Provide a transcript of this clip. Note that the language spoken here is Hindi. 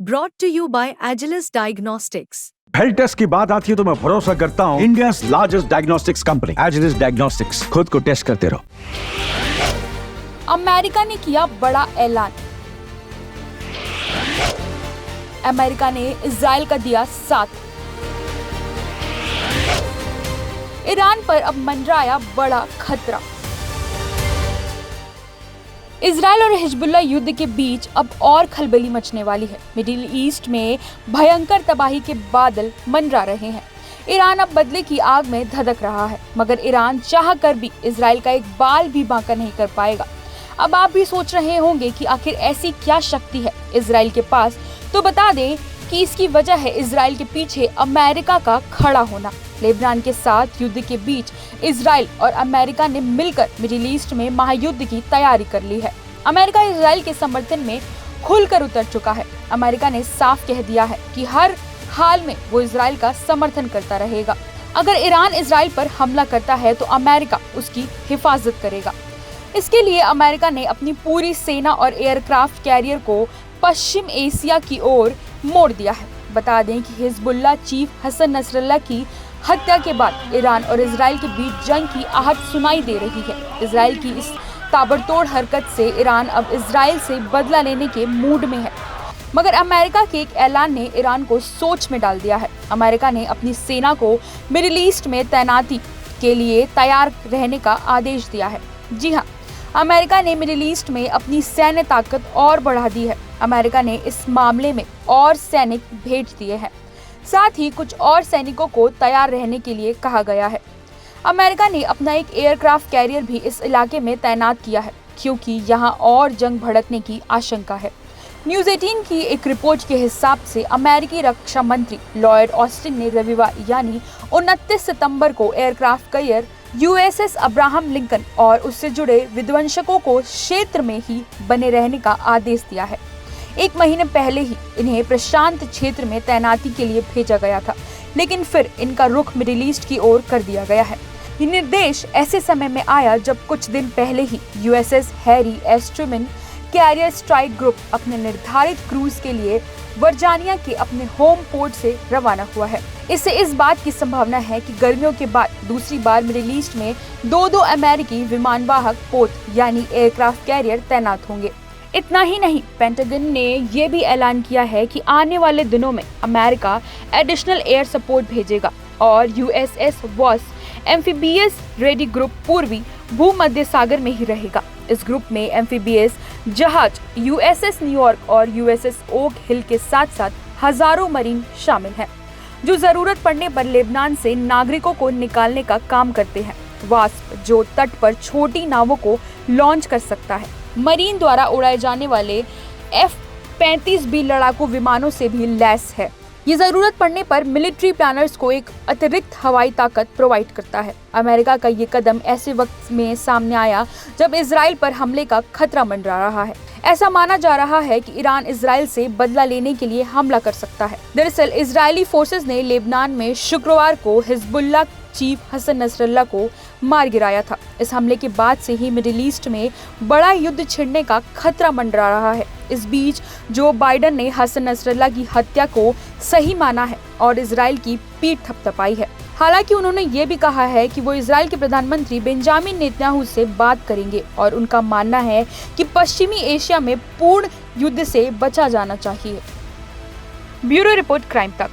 Brought to you by Agilus Diagnostics. Health test की बात आती है तो मैं भरोसा करता हूँ India's largest diagnostics company Agilus Diagnostics. खुद को टेस्ट करते रहो। अमेरिका ने किया बड़ा ऐलान। अमेरिका ने इजराइल का दिया साथ। ईरान पर अब मंडराया बड़ा खतरा। इजराइल और हिजबुल्लाह युद्ध के बीच अब और खलबली मचने वाली है। मिडिल ईस्ट में भयंकर तबाही के बादल मंडरा रहे हैं। ईरान अब बदले की आग में धधक रहा है, मगर ईरान चाह कर भी इजराइल का एक बाल भी बांका नहीं कर पाएगा। अब आप भी सोच रहे होंगे कि आखिर ऐसी क्या शक्ति है इजराइल के पास, तो बता दें कि इसकी वजह है इजराइल के पीछे अमेरिका का खड़ा होना। लेबनान के साथ युद्ध के बीच इजराइल और अमेरिका ने मिलकर मिडिल ईस्ट में महायुद्ध की तैयारी कर ली है। अमेरिका इजराइल के समर्थन में खुलकर उतर चुका है। अमेरिका ने साफ कह दिया है कि हर हाल में वो इजराइल का समर्थन करता रहेगा। अगर ईरान इजराइल पर हमला करता है तो अमेरिका उसकी हिफाजत करेगा। इसके लिए अमेरिका ने अपनी पूरी सेना और एयरक्राफ्ट कैरियर को पश्चिम एशिया की ओर मोड़ दिया है। बता दें कि हिजबुल्लाह चीफ हसन नसरल्लाह की हत्या के बाद ईरान और इजराइल के बीच जंग की आहट सुनाई दे रही है। इजराइल की इस ताबड़तोड़ हरकत से ईरान अब इजराइल से बदला लेने के मूड में है, मगर अमेरिका के एक ऐलान ने ईरान को सोच में डाल दिया है। अमेरिका ने अपनी सेना को मिडिल ईस्ट में तैनाती के लिए तैयार रहने का आदेश दिया है। जी हाँ, अमेरिका ने मिडिल ईस्ट में अपनी सैन्य ताकत और बढ़ा दी है। अमेरिका ने इस मामले में और सैनिक भेज दिए हैं, साथ ही कुछ और सैनिकों को तैयार रहने के लिए कहा गया है। अमेरिका ने अपना एक एयरक्राफ्ट कैरियर भी इस इलाके में तैनात किया है, क्योंकि यहाँ और जंग भड़कने की आशंका है। न्यूज़ 18 की एक रिपोर्ट के हिसाब से अमेरिकी रक्षा मंत्री लॉयड ऑस्टिन ने रविवार यानी 29 सितंबर को aircraft carrier USS Abraham Lincoln और उससे जुड़े विध्वंसकों को क्षेत्र में ही बने रहने का आदेश दिया है। एक महीने पहले ही इन्हें प्रशांत क्षेत्र में तैनाती के लिए भेजा गया था, लेकिन फिर इनका रुख मिडिल ईस्ट की ओर कर दिया गया है। ये निर्देश ऐसे समय में आया जब कुछ दिन पहले ही USS Harry S Trueman carrier strike group अपने निर्धारित क्रूज के लिए वर्जीनिया के अपने होम पोर्ट से रवाना हुआ है। इससे इस बात की संभावना है कि गर्मियों के बाद दूसरी बार मिडिल ईस्ट में दो अमेरिकी विमानवाहक पोत यानी एयरक्राफ्ट कैरियर तैनात होंगे। इतना ही नहीं, पेंटागन ने ये भी ऐलान किया है कि आने वाले दिनों में अमेरिका एडिशनल एयर सपोर्ट भेजेगा और USS Wasp amphibious ready group पूर्वी भूमध्य सागर में ही रहेगा। इस ग्रुप में एम्फीबियस जहाज USS न्यूयॉर्क और USS ओक हिल के साथ साथ हजारों मरीन शामिल हैं, जो जरूरत पड़ने पर लेबनान से नागरिकों को निकालने का काम करते हैं। वास्प, जो तट पर छोटी नावों को लॉन्च कर सकता है, मरीन द्वारा उड़ाए जाने वाले F-35B लड़ाकू विमानों से भी लैस है। ये जरूरत पड़ने पर मिलिट्री प्लानर्स को एक अतिरिक्त हवाई ताकत प्रोवाइड करता है। अमेरिका का ये कदम ऐसे वक्त में सामने आया जब इजराइल पर हमले का खतरा मंडरा रहा है। ऐसा माना जा रहा है कि ईरान इजराइल से बदला लेने के लिए हमला कर सकता है। दरअसल इजरायली फोर्सेस ने लेबनान में शुक्रवार को हिजबुल्लाह चीफ हसन नसरल्लाह को मार गिराया था। इस हमले के बाद से ही मिडिल ईस्ट में बड़ा युद्ध छिड़ने का खतरा मंडरा रहा है। इस बीच जो बाइडेन ने हसन नसरल्लाह की हत्या को सही माना है और इजराइल की पीठ थपथपाई है। हालांकि उन्होंने ये भी कहा है कि वो इजराइल के प्रधानमंत्री बेंजामिन नेतन्याहू से बात करेंगे और उनका मानना है कि पश्चिमी एशिया में पूर्ण युद्ध से बचा जाना चाहिए। ब्यूरो रिपोर्ट, क्राइम तक।